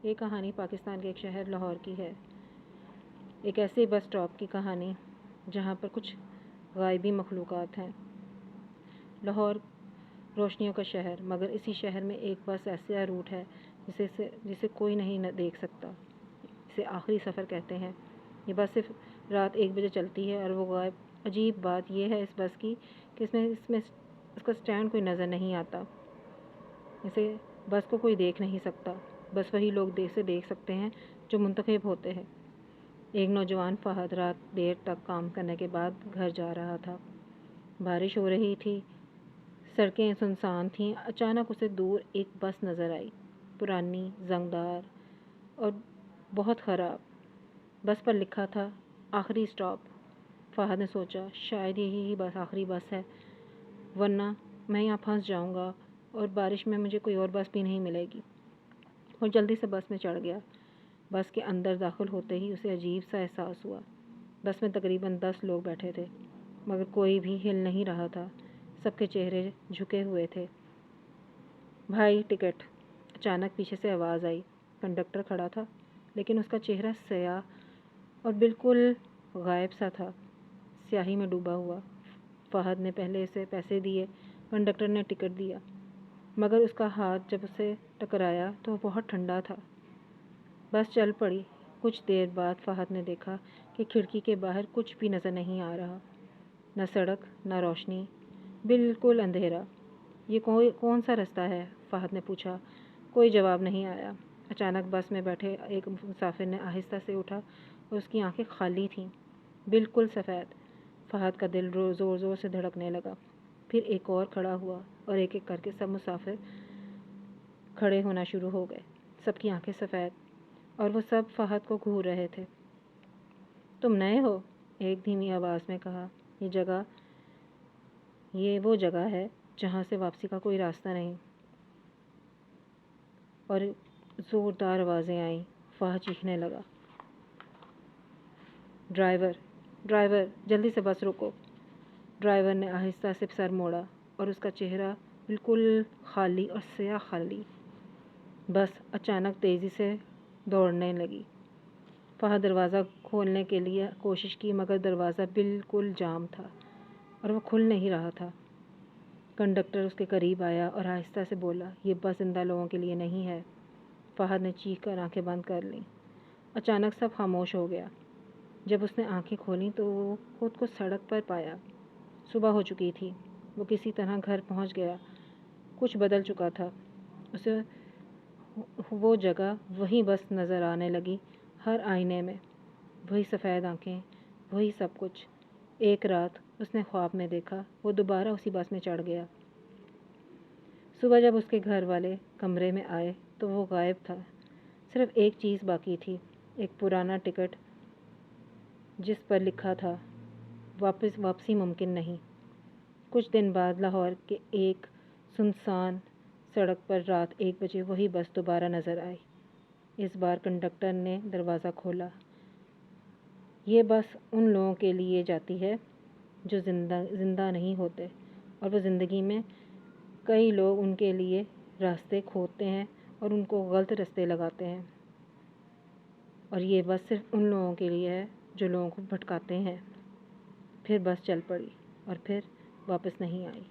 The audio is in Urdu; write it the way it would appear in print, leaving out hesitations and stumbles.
یہ کہانی پاکستان کے ایک شہر لاہور کی ہے، ایک ایسے بس اسٹاپ کی کہانی جہاں پر کچھ غائبی مخلوقات ہیں۔ لاہور روشنیوں کا شہر، مگر اسی شہر میں ایک بس ایسا روٹ ہے جسے کوئی نہیں دیکھ سکتا، اسے آخری سفر کہتے ہیں۔ یہ بس صرف رات 1 بجے چلتی ہے اور وہ غائب۔ عجیب بات یہ ہے اس بس کی کہ اس کا سٹینڈ کوئی نظر نہیں آتا، بس کو کوئی دیکھ نہیں سکتا، بس وہی لوگ دیکھ سکتے ہیں جو منتخب ہوتے ہیں۔ ایک نوجوان فہد رات دیر تک کام کرنے کے بعد گھر جا رہا تھا۔ بارش ہو رہی تھی، سڑکیں سنسان تھیں۔ اچانک اسے دور ایک بس نظر آئی، پرانی، زنگدار اور بہت خراب۔ بس پر لکھا تھا آخری اسٹاپ۔ فہد نے سوچا شاید یہی بس آخری بس ہے، ورنہ میں یہاں پھنس جاؤں گا اور بارش میں مجھے کوئی اور بس بھی نہیں ملے گی۔ وہ جلدی سے بس میں چڑھ گیا۔ بس کے اندر داخل ہوتے ہی اسے عجیب سا احساس ہوا۔ بس میں تقریباً 10 لوگ بیٹھے تھے، مگر کوئی بھی ہل نہیں رہا تھا، سب کے چہرے جھکے ہوئے تھے۔ بھائی ٹکٹ! اچانک پیچھے سے آواز آئی۔ کنڈکٹر کھڑا تھا، لیکن اس کا چہرہ سیاہ اور بالکل غائب سا تھا، سیاہی میں ڈوبا ہوا۔ فہد نے پہلے سے پیسے دیے، کنڈکٹر نے ٹکٹ دیا، مگر اس کا ہاتھ جب اسے ٹکرایا تو وہ بہت ٹھنڈا تھا۔ بس چل پڑی۔ کچھ دیر بعد فہد نے دیکھا کہ کھڑکی کے باہر کچھ بھی نظر نہیں آ رہا، نہ سڑک، نہ روشنی، بالکل اندھیرا۔ یہ کون سا رستہ ہے؟ فہد نے پوچھا۔ کوئی جواب نہیں آیا۔ اچانک بس میں بیٹھے ایک مسافر نے آہستہ سے اٹھا اور اس کی آنکھیں خالی تھیں، بالکل سفید۔ فہد کا دل زور زور سے دھڑکنے لگا۔ پھر ایک اور کھڑا ہوا اور ایک ایک کر کے سب مسافر کھڑے ہونا شروع ہو گئے، سب کی آنکھیں سفید، اور وہ سب فہد کو گھور رہے تھے۔ تم نئے ہو؟ ایک دھیمی آواز میں کہا۔ یہ وہ جگہ ہے جہاں سے واپسی کا کوئی راستہ نہیں۔ اور زوردار آوازیں آئیں۔ فہد چیخنے لگا، ڈرائیور جلدی سے بس روکو۔ ڈرائیور نے آہستہ سے سر موڑا اور اس کا چہرہ بالکل خالی اور سیاہ خالی۔ بس اچانک تیزی سے دوڑنے لگی۔ فہد دروازہ کھولنے کے لیے کوشش کی، مگر دروازہ بالکل جام تھا اور وہ کھل نہیں رہا تھا۔ کنڈکٹر اس کے قریب آیا اور آہستہ سے بولا، یہ بس زندہ لوگوں کے لیے نہیں ہے۔ فہد نے چیخ کر آنکھیں بند کر لیں۔ اچانک سب خاموش ہو گیا۔ جب اس نے آنکھیں کھولیں تو وہ خود کو سڑک پر پایا۔ صبح ہو چکی تھی۔ وہ کسی طرح گھر پہنچ گیا۔ کچھ بدل چکا تھا۔ اسے وہ جگہ، وہی بس نظر آنے لگی، ہر آئینے میں وہی سفید آنکھیں، وہی سب کچھ۔ ایک رات اس نے خواب میں دیکھا، وہ دوبارہ اسی بس میں چڑھ گیا۔ صبح جب اس کے گھر والے کمرے میں آئے تو وہ غائب تھا۔ صرف ایک چیز باقی تھی، ایک پرانا ٹکٹ جس پر لکھا تھا واپسی ممکن نہیں۔ کچھ دن بعد لاہور کے ایک سنسان سڑک پر رات 1 بجے وہی بس دوبارہ نظر آئی۔ اس بار کنڈکٹر نے دروازہ کھولا۔ یہ بس ان لوگوں کے لیے جاتی ہے جو زندہ نہیں ہوتے، اور وہ زندگی میں کئی لوگ ان کے لیے راستے کھودتے ہیں اور ان کو غلط راستے لگاتے ہیں، اور یہ بس صرف ان لوگوں کے لیے ہے جو لوگوں کو بھٹکاتے ہیں۔ پھر بس چل پڑی اور پھر واپس نہیں آئی۔